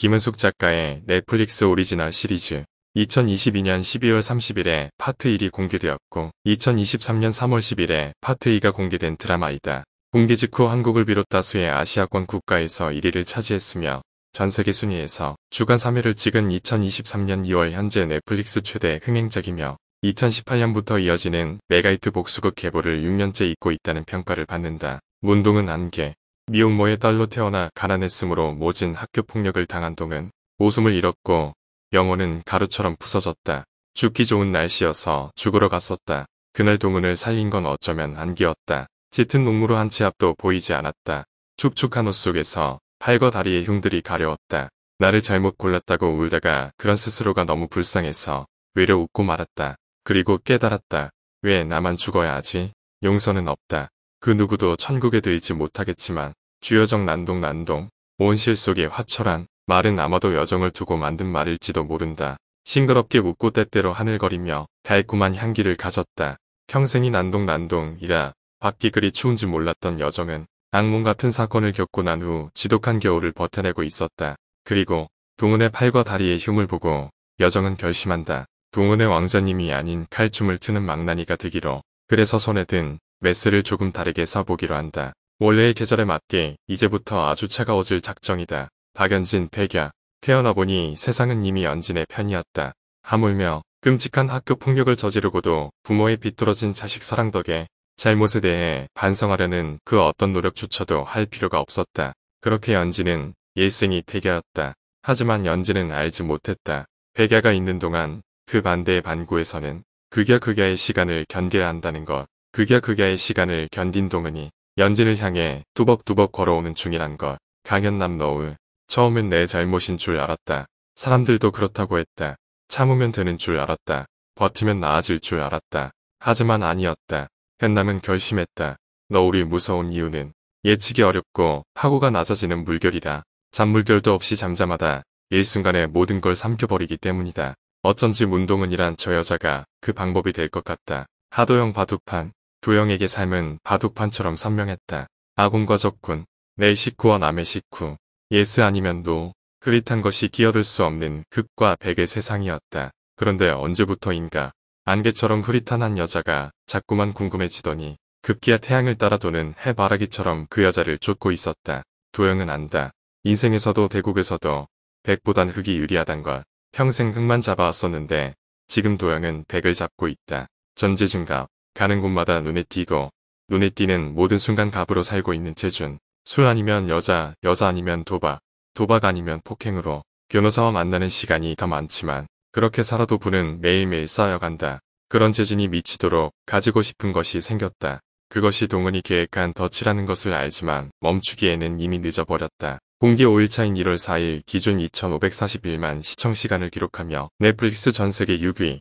김은숙 작가의 넷플릭스 오리지널 시리즈 2022년 12월 30일에 파트 1이 공개되었고 2023년 3월 10일에 파트 2가 공개된 드라마이다. 공개 직후 한국을 비롯 다수의 아시아권 국가에서 1위를 차지했으며 전세계 순위에서 주간 3위를 찍은 2023년 2월 현재 넷플릭스 최대 흥행작이며 2018년부터 이어지는 메가히트 복수극 계보를 6년째 잇고 있다는 평가를 받는다. 문동은 안개, 미혼모의 딸로 태어나 가난했으므로 모진 학교폭력을 당한 동은 웃음을 잃었고 영혼은 가루처럼 부서졌다. 죽기 좋은 날씨여서 죽으러 갔었다. 그날 동은을 살린 건 어쩌면 안개였다. 짙은 녹무로 한 치 앞도 보이지 않았다. 축축한 옷 속에서 팔과 다리의 흉들이 가려웠다. 나를 잘못 골랐다고 울다가 그런 스스로가 너무 불쌍해서 외려 웃고 말았다. 그리고 깨달았다. 왜 나만 죽어야 하지? 용서는 없다. 그 누구도 천국에 들지 못하겠지만 주여정 난동 온실 속의 화철한 말은 아마도 여정을 두고 만든 말일지도 모른다. 싱그럽게 웃고 때때로 하늘거리며 달콤한 향기를 가졌다. 평생이 난동이라 밖이 그리 추운지 몰랐던 여정은 악몽 같은 사건을 겪고 난 후 지독한 겨울을 버텨내고 있었다. 그리고 동은의 팔과 다리의 흉을 보고 여정은 결심한다. 동은의 왕자님이 아닌 칼춤을 트는 망나니가 되기로. 그래서 손에 든 메스를 조금 다르게 써보기로 한다. 원래의 계절에 맞게 이제부터 아주 차가워질 작정이다. 박연진 백야. 태어나 보니 세상은 이미 연진의 편이었다. 하물며 끔찍한 학교 폭력을 저지르고도 부모의 비뚤어진 자식 사랑 덕에 잘못에 대해 반성하려는 그 어떤 노력조차도 할 필요가 없었다. 그렇게 연진은 일생이 백야였다. 하지만 연진은 알지 못했다. 백야가 있는 동안 그 반대의 반구에서는 극야의 시간을 견뎌야 한다는 것. 극야의 시간을 견딘 동은이 연진을 향해 뚜벅뚜벅 걸어오는 중이란 것. 강연남 너울. 처음엔 내 잘못인 줄 알았다. 사람들도 그렇다고 했다. 참으면 되는 줄 알았다. 버티면 나아질 줄 알았다. 하지만 아니었다. 현남은 결심했다. 너울이 무서운 이유는 예측이 어렵고 파고가 낮아지는 물결이라. 잔물결도 없이 잠잠하다 일순간에 모든 걸 삼켜버리기 때문이다. 어쩐지 문동은이란 저 여자가 그 방법이 될 것 같다. 하도영 바둑판. 도영에게 삶은 바둑판처럼 선명했다. 아군과 적군, 내 식구와 남의 식구, 예스 아니면 노, 흐릿한 것이 끼어들 수 없는 극과 백의 세상이었다. 그런데 언제부터인가 안개처럼 흐릿한 한 여자가 자꾸만 궁금해지더니 급기야 태양을 따라 도는 해바라기처럼 그 여자를 쫓고 있었다. 도영은 안다. 인생에서도 대국에서도 백보단 흑이 유리하단 걸. 평생 흑만 잡아왔었는데 지금 도영은 백을 잡고 있다. 전재준갑. 가는 곳마다 눈에 띄고 눈에 띄는 모든 순간 갑으로 살고 있는 재준. 술 아니면 여자 아니면 도박 아니면 폭행으로 변호사와 만나는 시간이 더 많지만 그렇게 살아도 부는 매일매일 쌓여간다. 그런 재준이 미치도록 가지고 싶은 것이 생겼다. 그것이 동은이 계획한 덫이라는 것을 알지만 멈추기에는 이미 늦어버렸다. 공개 5일차인 1월 4일 기준 2541만 시청시간을 기록하며 넷플릭스 전세계 6위,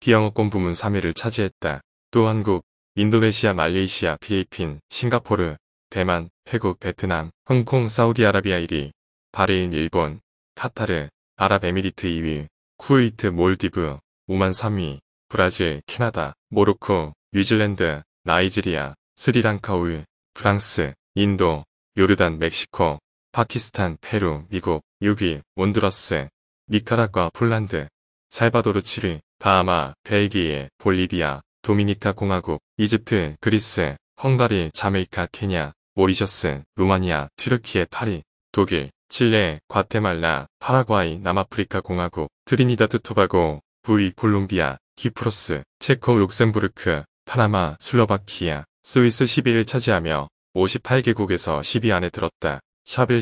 비영어권 부문 3위를 차지했다. 또 한국, 인도네시아, 말레이시아, 필리핀, 싱가포르, 대만, 태국, 베트남, 홍콩, 사우디아라비아 1위, 바레인, 일본, 카타르, 아랍에미리트 2위, 쿠웨이트, 몰디브, 오만 3위, 브라질, 캐나다, 모로코, 뉴질랜드, 나이지리아, 스리랑카 5위, 프랑스, 인도, 요르단, 멕시코, 파키스탄, 페루, 미국 6위, 온두라스, 니카라과, 폴란드, 살바도르 7위, 바하마, 벨기에, 볼리비아, 도미니카 공화국, 이집트, 그리스, 헝가리, 자메이카, 케냐, 모리셔스, 루마니아, 튀르키예, 파리, 독일, 칠레, 과테말라, 파라과이, 남아프리카 공화국, 트리니다드 토바고, 부이, 콜롬비아, 키프로스, 체코, 룩셈부르크, 파나마, 슬로바키아, 스위스 12위를 차지하며 58개국에서 10위 안에 들었다. 샵이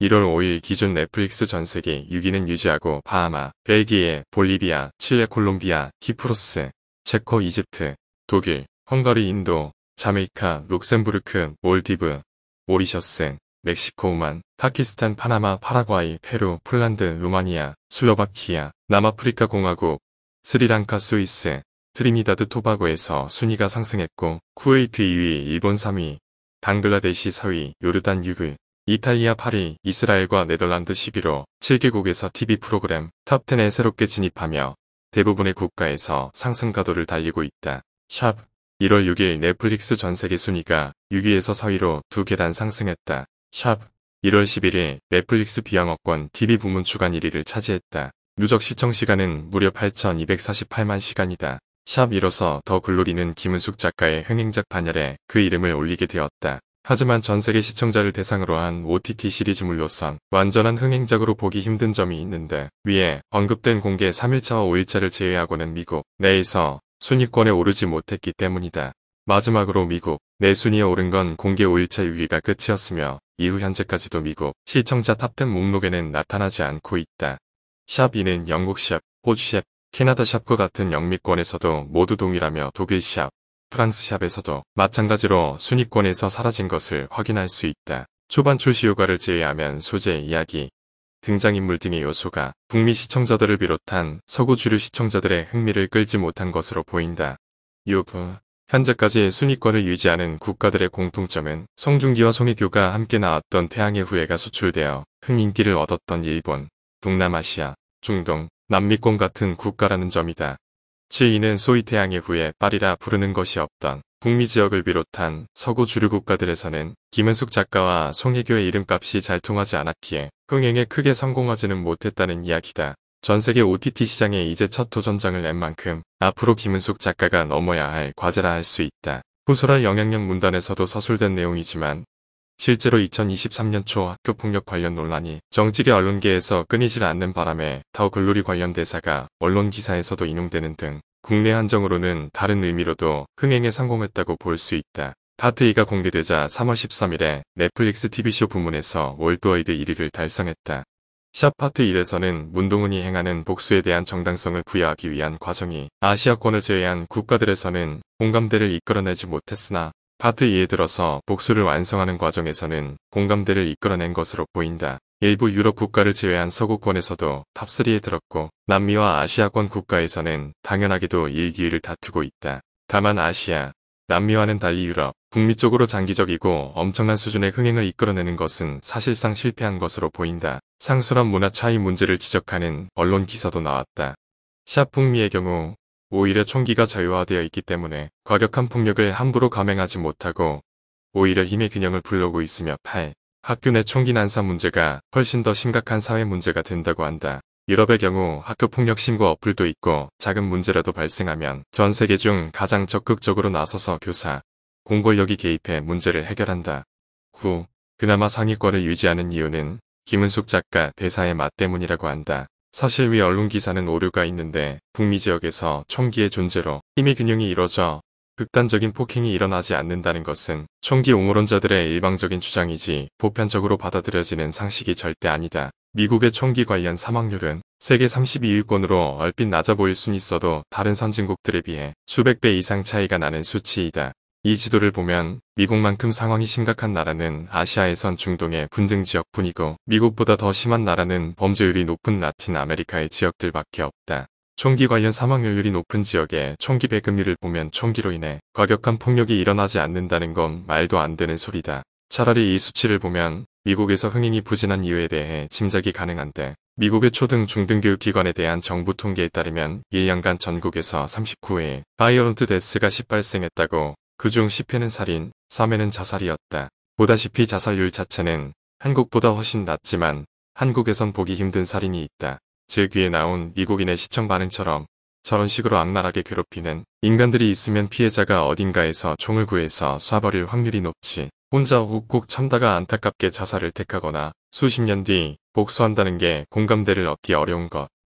1월 5일 기준 넷플릭스 전세계 6위는 유지하고 바하마, 벨기에, 볼리비아, 칠레, 콜롬비아, 키프로스, 체코, 이집트, 독일, 헝가리, 인도, 자메이카, 룩셈부르크, 몰디브, 모리셔스, 멕시코, 오만, 파키스탄, 파나마, 파라과이, 페루, 폴란드, 루마니아, 슬로바키아, 남아프리카 공화국, 스리랑카, 스위스, 트리니다드 토바고에서 순위가 상승했고 쿠웨이트 2위, 일본 3위, 방글라데시 4위, 요르단 6위, 이탈리아 8위, 이스라엘과 네덜란드 11로 7개국에서 TV 프로그램 탑10에 새롭게 진입하며 대부분의 국가에서 상승 가도를 달리고 있다. 샵 1월 6일 넷플릭스 전세계 순위가 6위에서 4위로 2계단 상승했다. 샵 1월 11일 넷플릭스 비영어권 TV 부문 주간 1위를 차지했다. 누적 시청 시간은 무려 8,248만 시간이다. 샵 이로써 더 글로리는 김은숙 작가의 흥행작 반열에 그 이름을 올리게 되었다. 하지만 전세계 시청자를 대상으로 한 OTT 시리즈물로선 완전한 흥행작으로 보기 힘든 점이 있는데 위에 언급된 공개 3일차와 5일차를 제외하고는 미국 내에서 순위권에 오르지 못했기 때문이다. 마지막으로 미국 내 순위에 오른 건 공개 5일차 6위가 끝이었으며 이후 현재까지도 미국 시청자 탑10 목록에는 나타나지 않고 있다. 샵 2는 영국 샵, 호주 샵, 캐나다 샵과 같은 영미권에서도 모두 동일하며 독일 샵, 프랑스 샵에서도 마찬가지로 순위권에서 사라진 것을 확인할 수 있다. 초반 출시 효과를 제외하면 소재, 이야기, 등장인물 등의 요소가 북미 시청자들을 비롯한 서구 주류 시청자들의 흥미를 끌지 못한 것으로 보인다. 유브 현재까지 순위권을 유지하는 국가들의 공통점은 송중기와 송혜교가 함께 나왔던 태양의 후예가 소출되어 큰 인기를 얻었던 일본, 동남아시아, 중동, 남미권 같은 국가라는 점이다. 7위는 소위 태양의 후예 빨이라 부르는 것이 없던 북미 지역을 비롯한 서구 주류 국가들에서는 김은숙 작가와 송혜교의 이름값이 잘 통하지 않았기에 흥행에 크게 성공하지는 못했다는 이야기다. 전세계 OTT 시장에 이제 첫 도전장을 낸 만큼 앞으로 김은숙 작가가 넘어야 할 과제라 할 수 있다. 후소랄 영향력 문단에서도 서술된 내용이지만 실제로 2023년 초 학교폭력 관련 논란이 정직의 언론계에서 끊이질 않는 바람에 더 글로리 관련 대사가 언론 기사에서도 인용되는 등 국내 한정으로는 다른 의미로도 흥행에 성공했다고 볼 수 있다. 파트 2가 공개되자 3월 13일에 넷플릭스 TV쇼 부문에서 월드와이드 1위를 달성했다. 샵 파트 1에서는 문동은이 행하는 복수에 대한 정당성을 부여하기 위한 과정이 아시아권을 제외한 국가들에서는 공감대를 이끌어내지 못했으나 파트 2에 들어서 복수를 완성하는 과정에서는 공감대를 이끌어낸 것으로 보인다. 일부 유럽 국가를 제외한 서구권에서도 탑3에 들었고 남미와 아시아권 국가에서는 당연하게도 1, 2위를 다투고 있다. 다만 아시아, 남미와는 달리 유럽, 북미 쪽으로 장기적이고 엄청난 수준의 흥행을 이끌어내는 것은 사실상 실패한 것으로 보인다. 상술한 문화 차이 문제를 지적하는 언론 기사도 나왔다. 샵 북미의 경우 오히려 총기가 자유화되어 있기 때문에 과격한 폭력을 함부로 감행하지 못하고 오히려 힘의 균형을 불러오고 있으며 8. 학교 내 총기 난사 문제가 훨씬 더 심각한 사회 문제가 된다고 한다. 유럽의 경우 학교 폭력 신고 어플도 있고 작은 문제라도 발생하면 전 세계 중 가장 적극적으로 나서서 교사, 공권력이 개입해 문제를 해결한다. 9. 그나마 상위권을 유지하는 이유는 김은숙 작가 대사의 맛 때문이라고 한다. 사실 위 언론 기사는 오류가 있는데 북미 지역에서 총기의 존재로 힘의 균형이 이뤄져 극단적인 폭행이 일어나지 않는다는 것은 총기 옹호론자들의 일방적인 주장이지 보편적으로 받아들여지는 상식이 절대 아니다. 미국의 총기 관련 사망률은 세계 32위권으로 얼핏 낮아 보일 순 있어도 다른 선진국들에 비해 수백 배 이상 차이가 나는 수치이다. 이 지도를 보면 미국만큼 상황이 심각한 나라는 아시아에선 중동의 분쟁 지역뿐이고 미국보다 더 심한 나라는 범죄율이 높은 라틴 아메리카의 지역들밖에 없다. 총기 관련 사망률이 높은 지역의 총기 배급률을 보면 총기로 인해 과격한 폭력이 일어나지 않는다는 건 말도 안 되는 소리다. 차라리 이 수치를 보면 미국에서 흥행이 부진한 이유에 대해 짐작이 가능한데 미국의 초등 중등교육기관에 대한 정부 통계에 따르면 1년간 전국에서 39회 바이오런트 데스가 10발생했다고 그중 10회는 살인, 3회는 자살이었다. 보다시피 자살률 자체는 한국보다 훨씬 낮지만 한국에선 보기 힘든 살인이 있다. 즉 위에 나온 미국인의 시청 반응처럼 저런 식으로 악랄하게 괴롭히는 인간들이 있으면 피해자가 어딘가에서 총을 구해서 쏴버릴 확률이 높지. 혼자 욱욱 참다가 안타깝게 자살을 택하거나 수십 년 뒤 복수한다는 게 공감대를 얻기 어려운 것.